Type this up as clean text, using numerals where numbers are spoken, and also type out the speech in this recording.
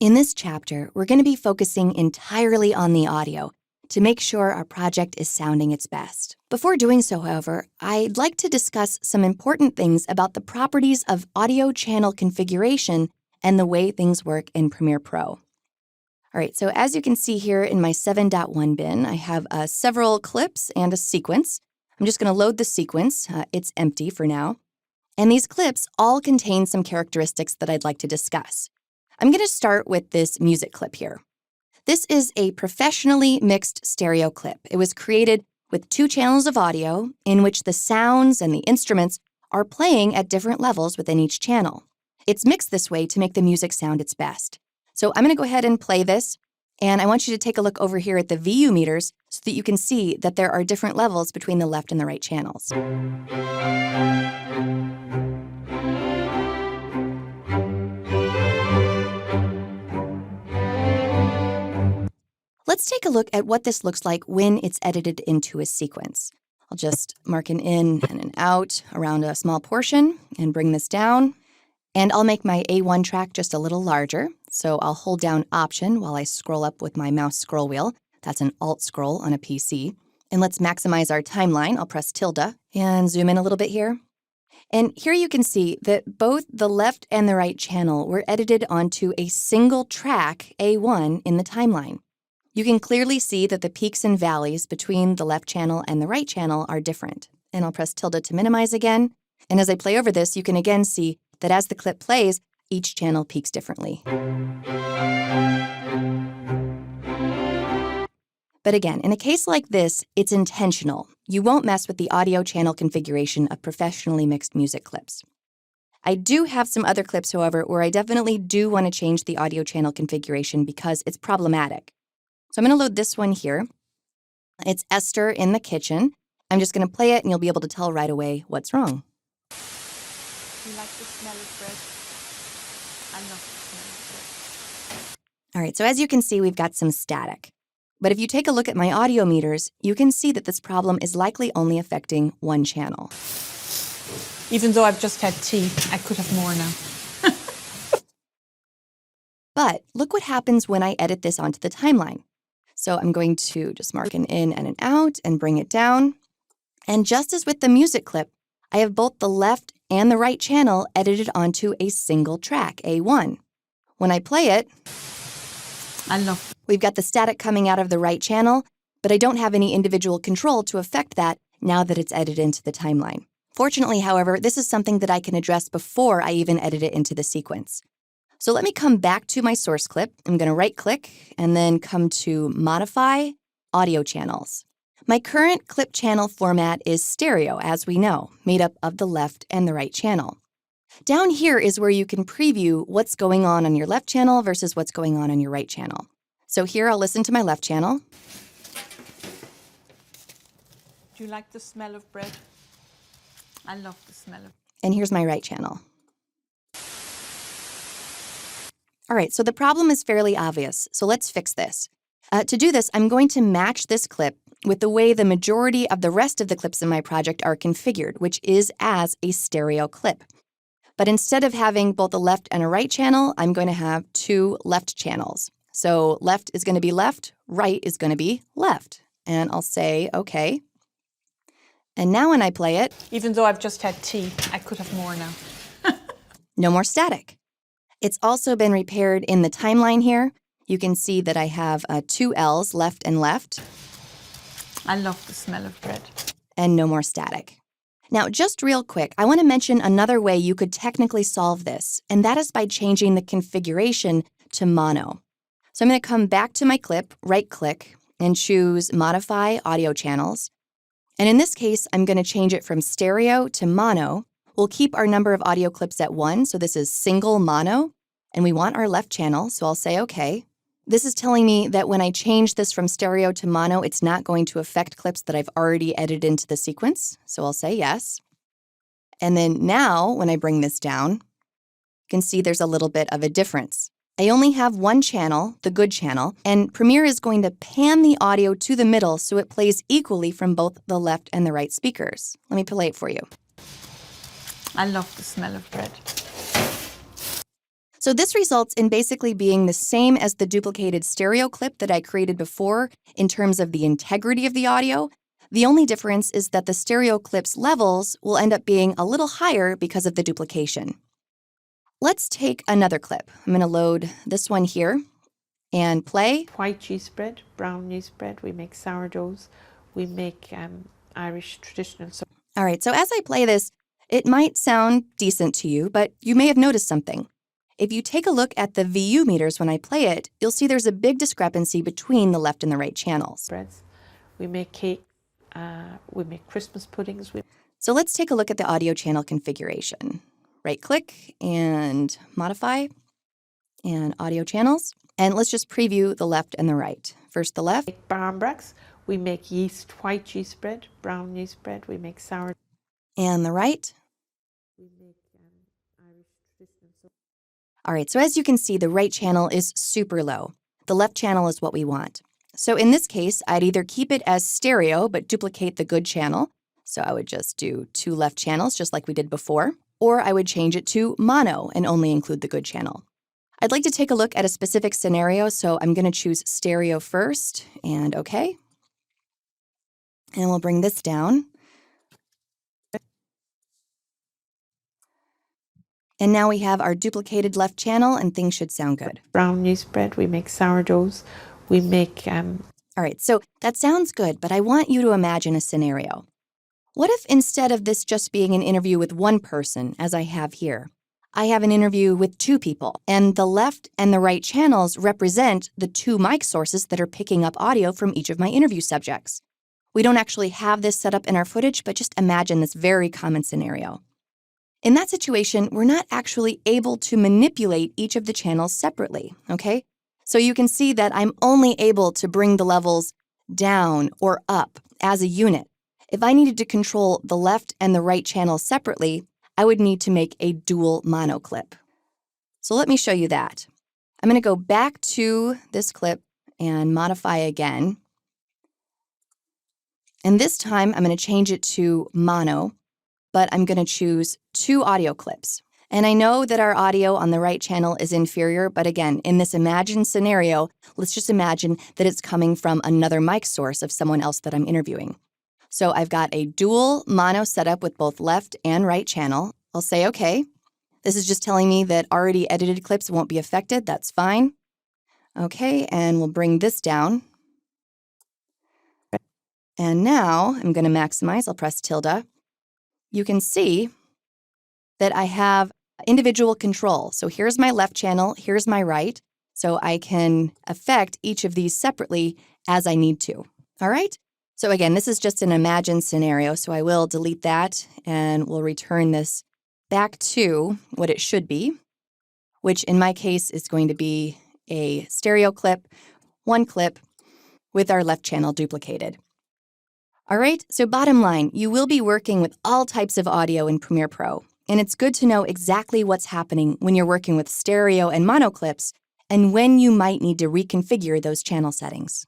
In this chapter, we're going to be focusing entirely on the audio to make sure our project is sounding its best. Before doing so, however, I'd like to discuss some important things about the properties of audio channel configuration and the way things work in Premiere Pro. All right, so as you can see here in my 7.1 bin, I have several clips and a sequence. I'm just going to load the sequence. It's empty for now. And these clips all contain some characteristics that I'd like to discuss. I'm going to start with this music clip here. This is a professionally mixed stereo clip. It was created with 2 channels of audio in which the sounds and the instruments are playing at different levels within each channel. It's mixed this way to make the music sound its best. So I'm going to go ahead and play this, and I want you to take a look over here at the VU meters so that you can see that there are different levels between the left and the right channels. Let's take a look at what this looks like when it's edited into a sequence. I'll just mark an in and an out around a small portion and bring this down. And I'll make my A1 track just a little larger. So I'll hold down Option while I scroll up with my mouse scroll wheel. That's an Alt scroll on a PC. And let's maximize our timeline. I'll press tilde and zoom in a little bit here. And here you can see that both the left and the right channel were edited onto a single track, A1, in the timeline. You can clearly see that the peaks and valleys between the left channel and the right channel are different. And I'll press tilde to minimize again. And as I play over this, you can again see that as the clip plays, each channel peaks differently. But again, in a case like this, it's intentional. You won't mess with the audio channel configuration of professionally mixed music clips. I do have some other clips, however, where I definitely do want to change the audio channel configuration because it's problematic. So I'm going to load this one here. It's Esther in the kitchen. I'm just going to play it and you'll be able to tell right away what's wrong. You like the smell of bread? I love the smell of bread. All right, so as you can see, we've got some static. But if you take a look at my audio meters, you can see that this problem is likely only affecting one channel. Even though I've just had tea, I could have more now. But look what happens when I edit this onto the timeline. So I'm going to just mark an in and an out and bring it down. And just as with the music clip, I have both the left and the right channel edited onto a single track, A1. When I play it, we've got the static coming out of the right channel, but I don't have any individual control to affect that now that it's edited into the timeline. Fortunately, however, this is something that I can address before I even edit it into the sequence. So let me come back to my source clip. I'm going to right-click and then come to Modify, Audio Channels. My current clip channel format is stereo, as we know, made up of the left and the right channel. Down here is where you can preview what's going on your left channel versus what's going on your right channel. So here I'll listen to my left channel. Do you like the smell of bread? I love the smell of bread. And here's my right channel. All right, so the problem is fairly obvious, so let's fix this. To do this, I'm going to match this clip with the way the majority of the rest of the clips in my project are configured, which is as a stereo clip. But instead of having both a left and a right channel, I'm going to have 2 left channels. So left is going to be left, right is going to be left. And I'll say, okay. And now when I play it, even though I've just had tea, I could have more now. no more static. It's also been repaired in the timeline here. You can see that I have 2 L's, left and left. I love the smell of bread. And no more static. Now, just real quick, I want to mention another way you could technically solve this, and that is by changing the configuration to mono. So I'm going to come back to my clip, right-click, and choose Modify Audio Channels. And in this case, I'm going to change it from stereo to mono. We'll keep our number of audio clips at 1, so this is single mono, and we want our left channel, so I'll say OK. This is telling me that when I change this from stereo to mono, it's not going to affect clips that I've already edited into the sequence, so I'll say yes. And then now, when I bring this down, you can see there's a little bit of a difference. I only have one channel, the good channel, and Premiere is going to pan the audio to the middle so it plays equally from both the left and the right speakers. Let me play it for you. I love the smell of bread. So this results in basically being the same as the duplicated stereo clip that I created before in terms of the integrity of the audio. The only difference is that the stereo clip's levels will end up being a little higher because of the duplication. Let's take another clip. I'm going to load this one here and play. White cheese bread, brown yeast bread, we make sourdoughs, we make Irish traditional. All right, so as I play this, it might sound decent to you, but you may have noticed something. If you take a look at the VU meters when I play it, you'll see there's a big discrepancy between the left and the right channels. Breads, we make cake, we make Christmas puddings. So let's take a look at the audio channel configuration. Right-click and modify and audio channels. And let's just preview the left and the right. First the left. Barmbracks, we make white yeast bread, brown yeast bread, we make sourdough. And the right. We make Irish traditional. All right, so as you can see, the right channel is super low. The left channel is what we want. So in this case, I'd either keep it as stereo but duplicate the good channel. So I would just do 2 left channels just like we did before. Or I would change it to mono and only include the good channel. I'd like to take a look at a specific scenario, so I'm going to choose stereo first and OK. And we'll bring this down. And now we have our duplicated left channel and things should sound good. Brown yeast bread, we make sourdoughs, we make... All right, so that sounds good, but I want you to imagine a scenario. What if instead of this just being an interview with one person, as I have here, I have an interview with 2 people, and the left and the right channels represent the 2 mic sources that are picking up audio from each of my interview subjects. We don't actually have this set up in our footage, but just imagine this very common scenario. In that situation, we're not actually able to manipulate each of the channels separately, okay? So you can see that I'm only able to bring the levels down or up as a unit. If I needed to control the left and the right channels separately, I would need to make a dual mono clip. So let me show you that. I'm going to go back to this clip and modify again. And this time, I'm going to change it to mono, but I'm going to choose 2 audio clips. And I know that our audio on the right channel is inferior, but again, in this imagined scenario, let's just imagine that it's coming from another mic source of someone else that I'm interviewing. So I've got a dual mono setup with both left and right channel. I'll say OK. This is just telling me that already edited clips won't be affected. That's fine. OK, and we'll bring this down. And now I'm going to maximize. I'll press tilde. You can see that I have individual control. So here's my left channel, here's my right. So I can affect each of these separately as I need to. All right? So again, this is just an imagined scenario, so I will delete that and we'll return this back to what it should be, which in my case is going to be a stereo clip, 1 clip with our left channel duplicated. All right, so bottom line, you will be working with all types of audio in Premiere Pro, and it's good to know exactly what's happening when you're working with stereo and mono clips and when you might need to reconfigure those channel settings.